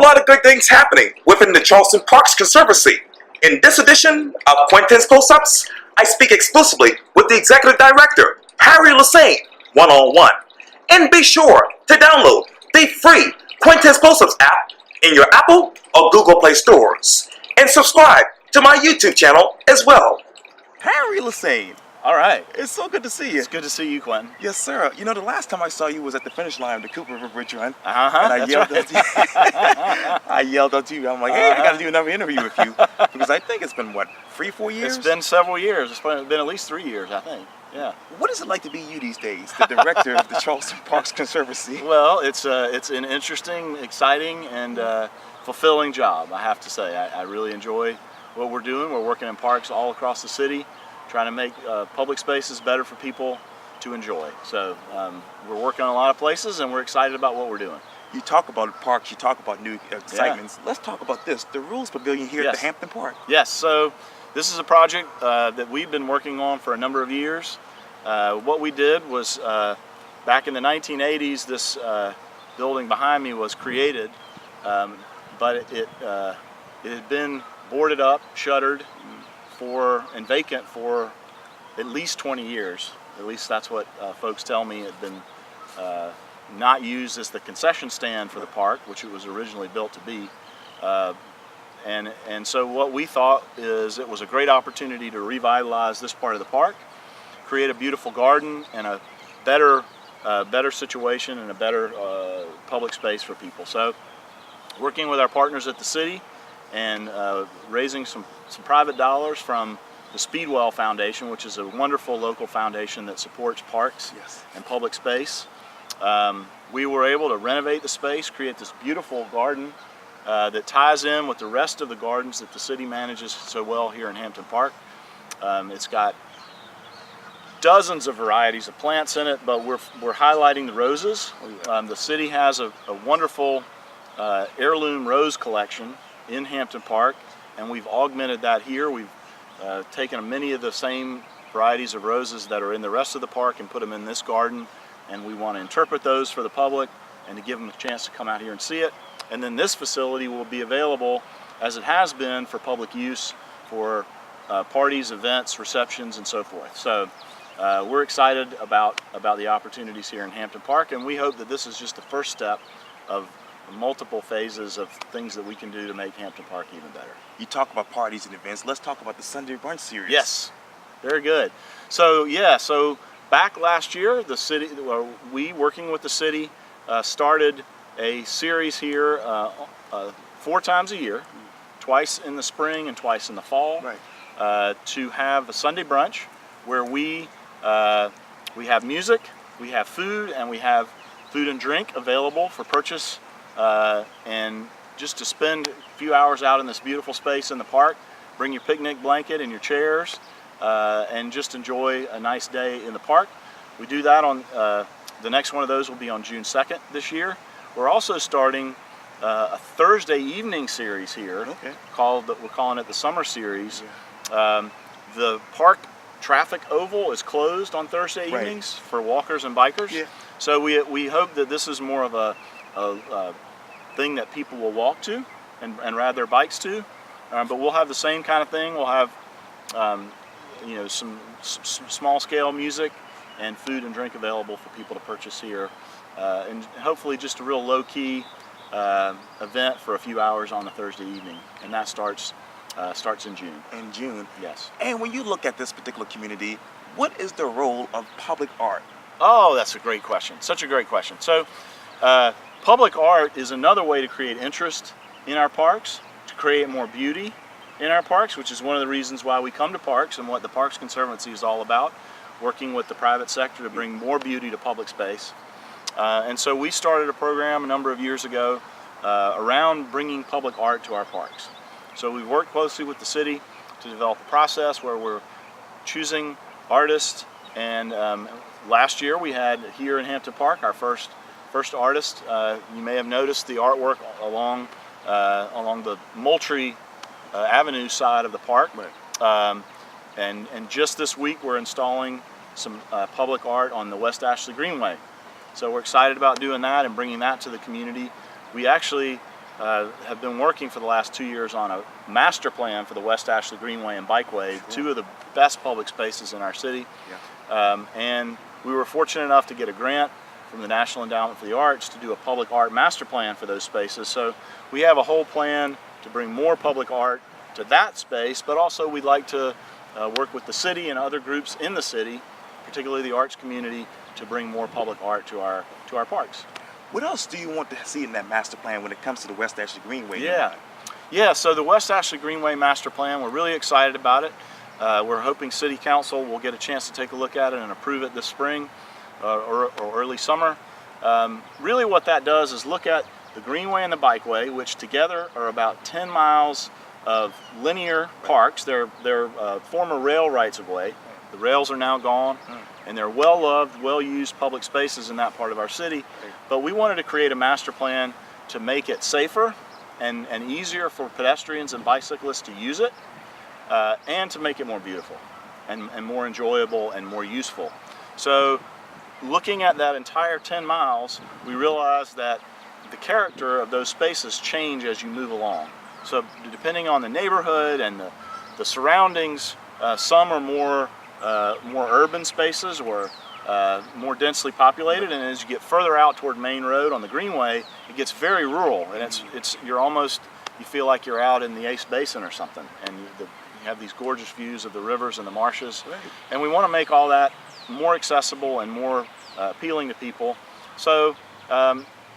lot of good things happening within the Charleston Parks Conservancy. In this edition of Quintin's Close-Ups, I speak exclusively with the Executive Director, Harry Lesesne, one-on-one. And be sure to download the free Quintin's Close-Ups app in your Apple or Google Play stores. And subscribe to my YouTube channel as well. Harry Lesesne. All right. It's so good to see you. It's good to see you, Quintin. Yes, sir. You know, the last time I saw you was at the finish line of the Cooper River Bridge run. And I yelled at you. I yelled at you. I'm like, hey, I got to do another interview with you. Because I think it's been, what, 3-4 years? It's been several years. It's been at least 3 years, I think. Yeah. What is it like to be you these days, the director of the Charleston Parks Conservancy? Well, it's an interesting, exciting, and fulfilling job, I have to say. I really enjoy what we're doing. We're working in parks all across the city, trying to make public spaces better for people to enjoy. So we're working on a lot of places, and we're excited about what we're doing. You talk about parks, you talk about new excitements. Yeah. Let's talk about this, the Rules Pavilion here at the Hampton Park. Yes, so this is a project that we've been working on for a number of years. What we did was, back in the 1980s, this building behind me was created, but it had been boarded up, shuttered, and vacant for at least 20 years. At least that's what folks tell me. It had been not used as the concession stand for the park, which it was originally built to be. And so what we thought is it was a great opportunity to revitalize this part of the park, create a beautiful garden and a better situation and a better public space for people. So working with our partners at the city and raising some private dollars from the Speedwell Foundation, which is a wonderful local foundation that supports parks and public space. We were able to renovate the space, create this beautiful garden that ties in with the rest of the gardens that the city manages so well here in Hampton Park. It's got dozens of varieties of plants in it, but we're highlighting the roses. The city has a wonderful heirloom rose collection in Hampton Park, and we've augmented that here. We've taken many of the same varieties of roses that are in the rest of the park and put them in this garden, and we want to interpret those for the public and to give them a chance to come out here and see it. And then this facility will be available, as it has been, for public use for parties, events, receptions, and so forth. So we're excited about the opportunities here in Hampton Park, and we hope that this is just the first step of multiple phases of things that we can do to make Hampton Park even better. You talk about parties and events. Let's talk about the Sunday Brunch series. Yes, very good. So so back last year, the city, we working with the city, started a series here 4 times a year, twice in the spring and twice in the fall, to have a Sunday brunch where we have music, we have food, and we have food and drink available for purchase, and just to spend a few hours out in this beautiful space in the park. Bring your picnic blanket and your chairs, and just enjoy a nice day in the park. We do that on, the next one of those will be on June 2nd this year. We're also starting a Thursday evening series here, we're calling it the Summer Series. The park traffic oval is closed on Thursday evenings for walkers and bikers. So we hope that this is more of a thing that people will walk to and ride their bikes to. But we'll have the same kind of thing. We'll have some small scale music and food and drink available for people to purchase here, and hopefully just a real low key event for a few hours on a Thursday evening, and that starts in June. In June. Yes. And when you look at this particular community, what is the role of public art? Oh, that's a great question. Such a great question. So public art is another way to create interest in our parks, to create more beauty in our parks, which is one of the reasons why we come to parks and what the Parks Conservancy is all about, working with the private sector to bring more beauty to public space. And so we started a program a number of years ago around bringing public art to our parks. So we've worked closely with the city to develop a process where we're choosing artists, and last year we had here in Hampton Park our first artist. You may have noticed the artwork along the Moultrie Avenue side of the park. And just this week we're installing some public art on the West Ashley Greenway. So we're excited about doing that and bringing that to the community. We actually have been working for the last 2 years on a master plan for the West Ashley Greenway and Bikeway, two of the best public spaces in our city. And we were fortunate enough to get a grant from the National Endowment for the Arts to do a public art master plan for those spaces. So we have a whole plan to bring more public art to that space, but also we'd like to work with the city and other groups in the city, particularly the arts community, to bring more public art to our parks. What else do you want to see in that master plan when it comes to the West Ashley Greenway? Yeah, so the West Ashley Greenway master plan, we're really excited about it. We're hoping City Council will get a chance to take a look at it and approve it this spring or early summer. Really what that does is look at the Greenway and the Bikeway, which together are about 10 miles of linear parks. They're former rail rights-of-way. The rails are now gone, and they're well-loved, well-used public spaces in that part of our city. But we wanted to create a master plan to make it safer and easier for pedestrians and bicyclists to use it, and to make it more beautiful and more enjoyable and more useful. So looking at that entire 10 miles, we realized that the character of those spaces change as you move along. So depending on the neighborhood and the surroundings, some are more urban spaces or more densely populated, and as you get further out toward Main Road on the Greenway, it gets very rural, and you feel like you're out in the Ace Basin or something, and you have these gorgeous views of the rivers and the marshes. And we want to make all that more accessible and more appealing to people. So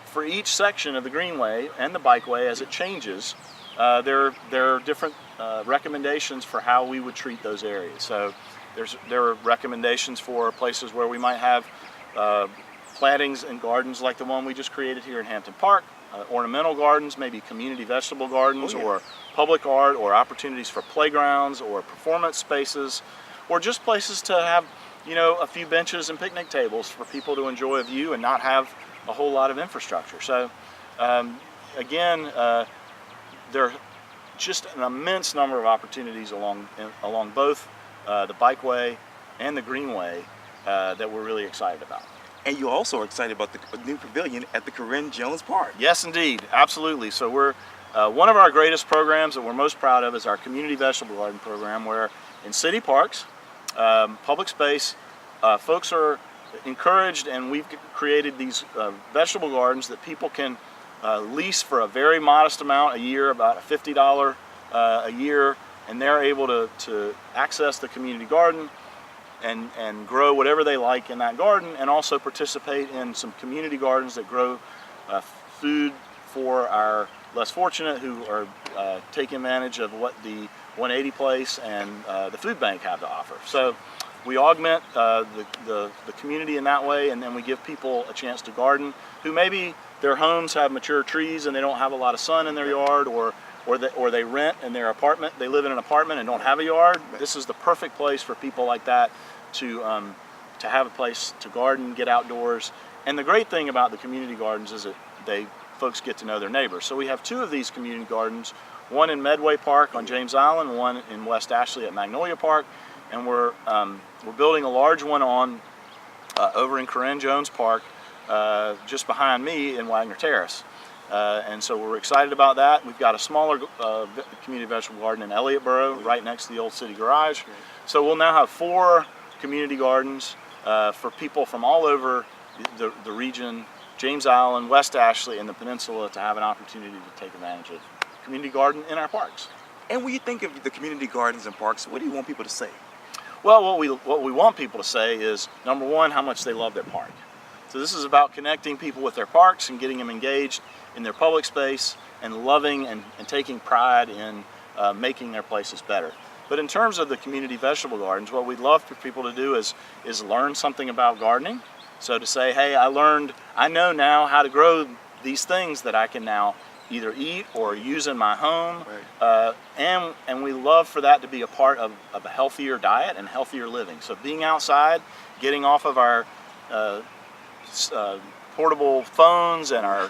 for each section of the Greenway and the Bikeway, as it changes, there are different recommendations for how we would treat those areas. So there are recommendations for places where we might have plantings and gardens like the one we just created here in Hampton Park, ornamental gardens, maybe community vegetable gardens, or public art, or opportunities for playgrounds or performance spaces, or just places to have, a few benches and picnic tables for people to enjoy a view and not have a whole lot of infrastructure. So again, there are just an immense number of opportunities along both the Bikeway and the Greenway that we're really excited about. And you also are excited about the new pavilion at the Corinne Jones Park. Yes, indeed, absolutely. So we're one of our greatest programs that we're most proud of is our community vegetable garden program, where in city parks, public space, folks are encouraged, and we've created these vegetable gardens that people can lease for a very modest amount a year, about $50 a year, and they're able to access the community garden and grow whatever they like in that garden, and also participate in some community gardens that grow food for our less fortunate who are taking advantage of what the 180 Place and the food bank have to offer. So we augment the community in that way, and then we give people a chance to garden who maybe their homes have mature trees and they don't have a lot of sun in their yard, or they rent in their apartment. They live in an apartment and don't have a yard. This is the perfect place for people like that to have a place to garden, get outdoors. And the great thing about the community gardens is that folks get to know their neighbors. So we have two of these community gardens, one in Medway Park on James Island, one in West Ashley at Magnolia Park, and we're building a large one on over in Corinne Jones Park, just behind me in Wagner Terrace. And so we're excited about that. We've got a smaller community vegetable garden in Elliottboro, right next to the old city garage. So we'll now have 4 community gardens for people from all over the region, James Island, West Ashley, and the peninsula, to have an opportunity to take advantage of community garden in our parks. And when you think of the community gardens and parks, what do you want people to say? Well, what we want people to say is, number one, how much they love their park. So this is about connecting people with their parks and getting them engaged in their public space and loving and taking pride in making their places better. But in terms of the community vegetable gardens, what we'd love for people to do is learn something about gardening. So to say, hey, I know now how to grow these things that I can now either eat or use in my home. And we love for that to be a part of a healthier diet and healthier living. So being outside, getting off of our portable phones and our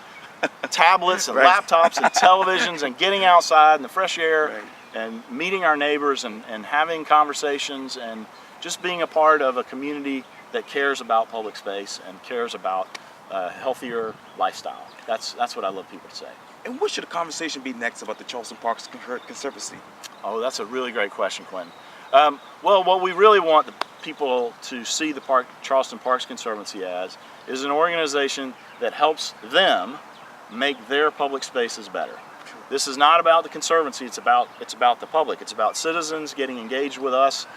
tablets and laptops and televisions, and getting outside in the fresh air and meeting our neighbors and having conversations, and just being a part of a community that cares about public space and cares about a healthier lifestyle. That's what I love people to say. And what should the conversation be next about the Charleston Parks Conservancy? Oh, that's a really great question, Quintin. Well, what we really want the people to see the Charleston Parks Conservancy as is an organization that helps them make their public spaces better. This is not about the Conservancy, it's about the public. It's about citizens getting engaged with us,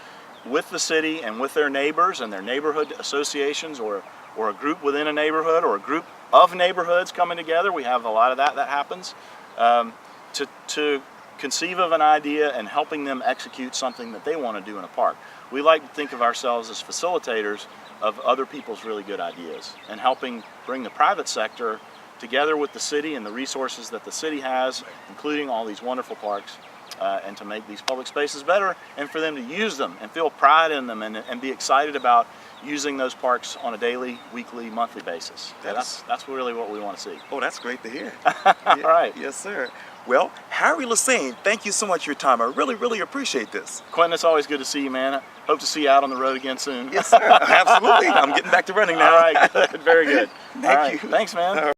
with the city and with their neighbors and their neighborhood associations, or a group within a neighborhood, or a group of neighborhoods coming together. We have a lot of that happens. To conceive of an idea and helping them execute something that they want to do in a park. We like to think of ourselves as facilitators of other people's really good ideas, and helping bring the private sector together with the city and the resources that the city has, including all these wonderful parks, and to make these public spaces better, and for them to use them and feel pride in them, and be excited about using those parks on a daily, weekly, monthly basis. That's really what we want to see. Oh, that's great to hear. All right. Yes, sir. Well, Harry Lesesne, thank you so much for your time. I really, really appreciate this. Quintin, it's always good to see you, man. Hope to see you out on the road again soon. Yes, sir. Absolutely. I'm getting back to running now. All right, good. Very good. Thank you. Thanks, man.